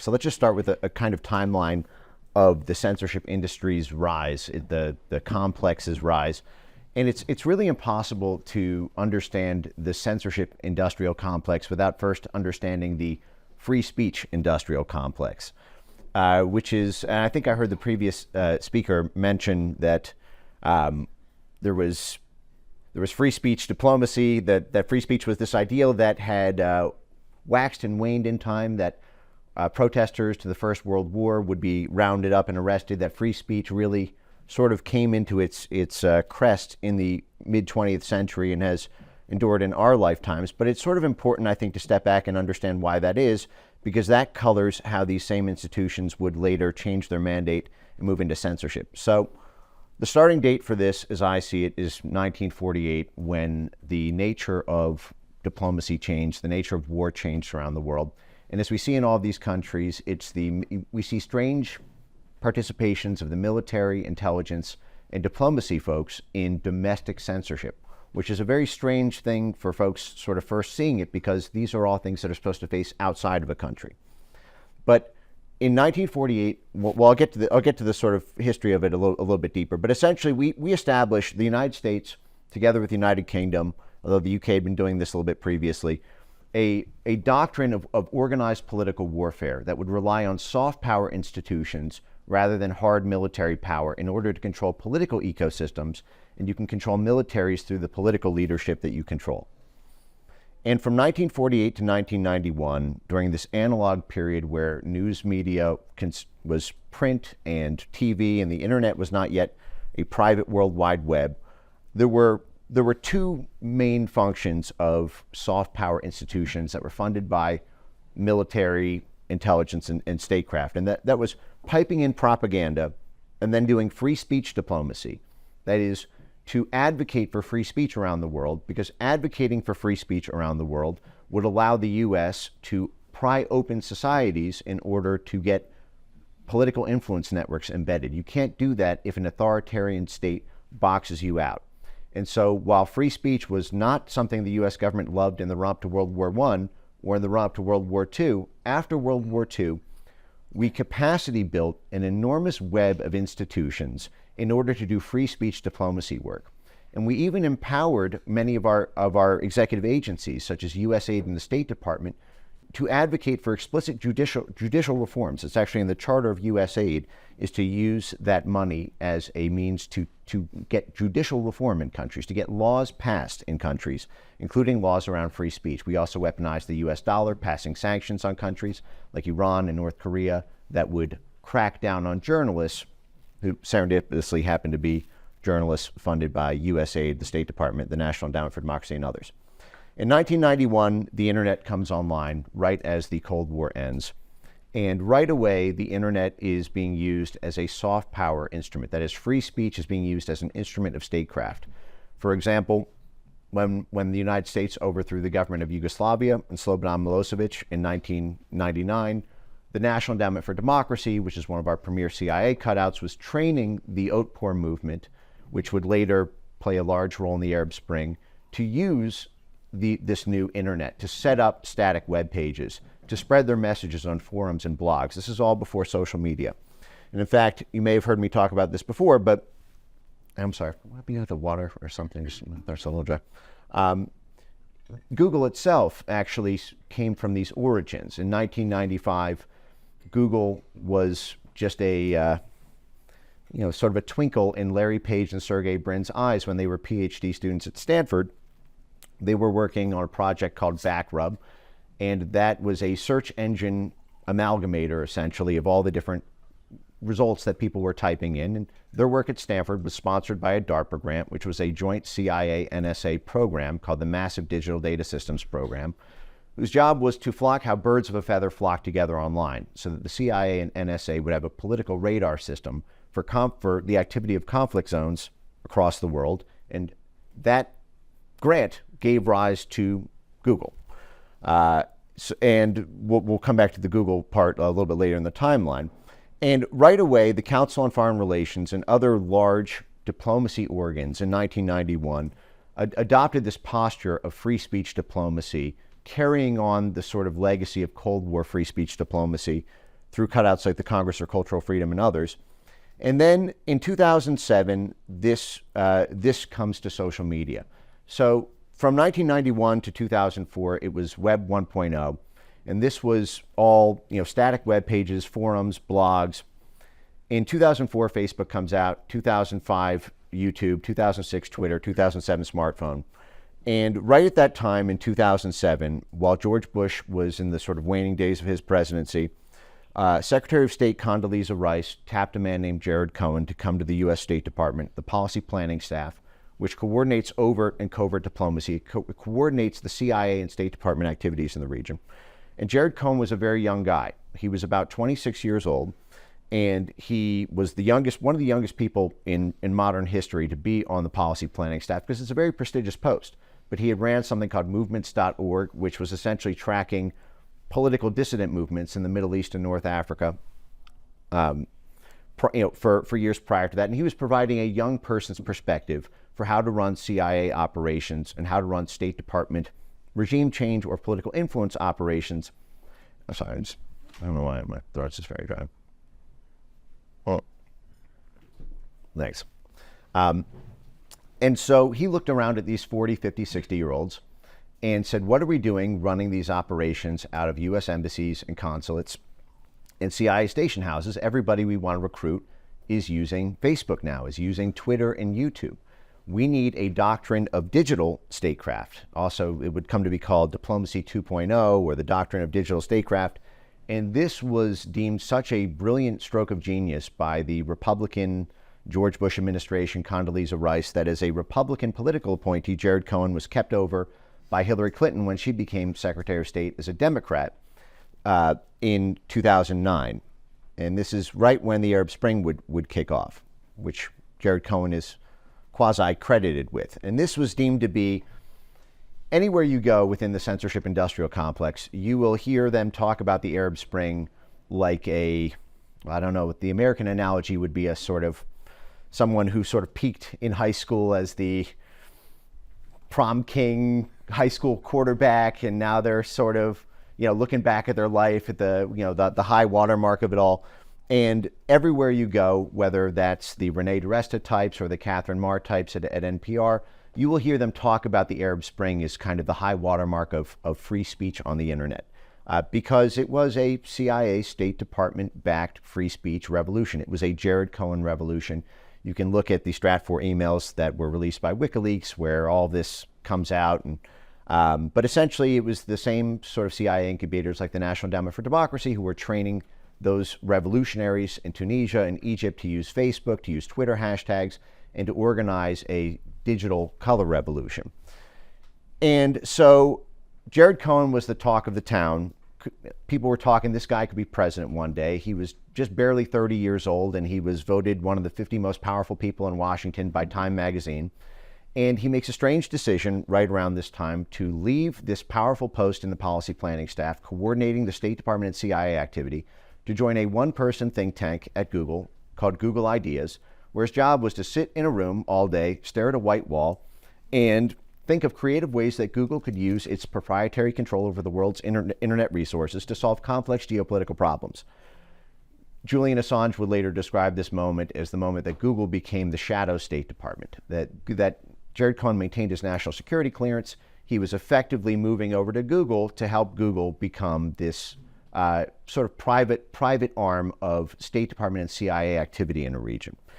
So let's just start with a kind of timeline of the censorship industry's rise, the complex's rise. And it's really impossible to understand the censorship industrial complex without first understanding the free speech industrial complex, which is, and I think I heard the previous speaker mention that there was free speech diplomacy, that free speech was this ideal that had waxed and waned in time, that protesters to the First World War would be rounded up and arrested, that free speech really sort of came into its crest in the mid-20th century and has endured in our lifetimes. But it's sort of important, I think, to step back and understand why that is, because that colors how these same institutions would later change their mandate and move into censorship. So the starting date for this, as I see it, is 1948, when the nature of diplomacy changed, the nature of war changed around the world. And as we see in all of these countries, we see strange participations of the military, intelligence, and diplomacy folks in domestic censorship, which is a very strange thing for folks sort of first seeing it, because these are all things that are supposed to face outside of a country. But in 1948, well, I'll get to the sort of history of it a little bit deeper. But essentially, we established the United States, together with the United Kingdom, although the UK had been doing this a little bit previously, a doctrine of organized political warfare that would rely on soft power institutions rather than hard military power in order to control political ecosystems, and you can control militaries through the political leadership that you control. And from 1948 to 1991, during this analog period where news media was print and TV and the internet was not yet a private World Wide Web, there were two main functions of soft power institutions that were funded by military, intelligence, and statecraft. And that was piping in propaganda and then doing free speech diplomacy. That is, to advocate for free speech around the world, because advocating for free speech around the world would allow the U.S. to pry open societies in order to get political influence networks embedded. You can't do that if an authoritarian state boxes you out. And so while free speech was not something the U.S. government loved in the run-up to World War I or in the run-up to World War II, after World War II, we capacity built an enormous web of institutions in order to do free speech diplomacy work. And we even empowered many of our executive agencies, such as USAID and the State Department, to advocate for explicit judicial reforms. It's actually in the charter of USAID, is to use that money as a means to get judicial reform in countries, to get laws passed in countries, including laws around free speech. We also weaponized the US dollar, passing sanctions on countries like Iran and North Korea that would crack down on journalists who serendipitously happened to be journalists funded by USAID, the State Department, the National Endowment for Democracy, and others. In 1991, the internet comes online right as the Cold War ends. And right away, the internet is being used as a soft power instrument. That is, free speech is being used as an instrument of statecraft. For example, when the United States overthrew the government of Yugoslavia and Slobodan Milosevic in 1999, the National Endowment for Democracy, which is one of our premier CIA cutouts, was training the Otpor movement, which would later play a large role in the Arab Spring, to use this new internet, to set up static web pages, to spread their messages on forums and blogs. This is all before social media. And in fact, you may have heard me talk about this before, but I'm sorry, might be out of water or something, there's a little dry. Google itself actually came from these origins. In 1995, Google was just a sort of a twinkle in Larry Page and Sergey Brin's eyes when they were PhD students at Stanford. They were working on a project called Backrub, and that was a search engine amalgamator, essentially, of all the different results that people were typing in. And their work at Stanford was sponsored by a DARPA grant, which was a joint CIA-NSA program called the Massive Digital Data Systems Program, whose job was to flock how birds of a feather flock together online, so that the CIA and NSA would have a political radar system for the activity of conflict zones across the world. And that grant gave rise to Google. And we'll come back to the Google part a little bit later in the timeline. And right away, the Council on Foreign Relations and other large diplomacy organs in 1991 adopted this posture of free speech diplomacy, carrying on the sort of legacy of Cold War free speech diplomacy through cutouts like the Congress for Cultural Freedom and others. And then in 2007, this comes to social media. So from 1991 to 2004, it was Web 1.0, and this was all static web pages, forums, blogs. In 2004, Facebook comes out. 2005, YouTube. 2006, Twitter. 2007, smartphone. And right at that time in 2007, while George Bush was in the sort of waning days of his presidency, Secretary of State Condoleezza Rice tapped a man named Jared Cohen to come to the U.S. State Department, the policy planning staff, which coordinates overt and covert diplomacy, coordinates the CIA and State Department activities in the region. And Jared Cohen was a very young guy. He was about 26 years old, and he was one of the youngest people in modern history to be on the policy planning staff, because it's a very prestigious post. But he had ran something called movements.org, which was essentially tracking political dissident movements in the Middle East and North Africa for years prior to that. And he was providing a young person's perspective for how to run CIA operations and how to run State Department regime change or political influence operations. I'm sorry, I don't know why my throat's just very dry. Oh. Thanks. And so he looked around at these 40, 50, 60-year-olds and said, what are we doing running these operations out of U.S. embassies and consulates and CIA station houses? Everybody we want to recruit is using Facebook now, is using Twitter and YouTube. We need a doctrine of digital statecraft. Also, it would come to be called Diplomacy 2.0 or the doctrine of digital statecraft. And this was deemed such a brilliant stroke of genius by the Republican George Bush administration, Condoleezza Rice, that as a Republican political appointee, Jared Cohen was kept over by Hillary Clinton when she became Secretary of State as a Democrat in 2009. And this is right when the Arab Spring would kick off, which Jared Cohen is quasi-credited with. And this was deemed to be, anywhere you go within the censorship industrial complex, you will hear them talk about the Arab Spring like I don't know, the American analogy would be a sort of someone who sort of peaked in high school as the prom king high school quarterback, and now they're sort of, looking back at their life at the high watermark of it all. And everywhere you go, whether that's the Renee DiResta types or the Catherine Marr types at NPR, you will hear them talk about the Arab Spring as kind of the high watermark of free speech on the internet, because it was a CIA State Department-backed free speech revolution. It was a Jared Cohen revolution. You can look at the Stratfor emails that were released by WikiLeaks where all this comes out. And but essentially, it was the same sort of CIA incubators like the National Endowment for Democracy who were training those revolutionaries in Tunisia and Egypt to use Facebook, to use Twitter hashtags, and to organize a digital color revolution. And so Jared Cohen was the talk of the town. People were talking, this guy could be president one day. He was just barely 30 years old, and he was voted one of the 50 most powerful people in Washington by Time magazine. And he makes a strange decision right around this time to leave this powerful post in the policy planning staff, coordinating the State Department and CIA activity, to join a one-person think tank at Google called Google Ideas, where his job was to sit in a room all day, stare at a white wall, and think of creative ways that Google could use its proprietary control over the world's internet resources to solve complex geopolitical problems. Julian Assange would later describe this moment as the moment that Google became the shadow State Department, that Jared Cohen maintained his national security clearance. He was effectively moving over to Google to help Google become this sort of private arm of State Department and CIA activity in a region.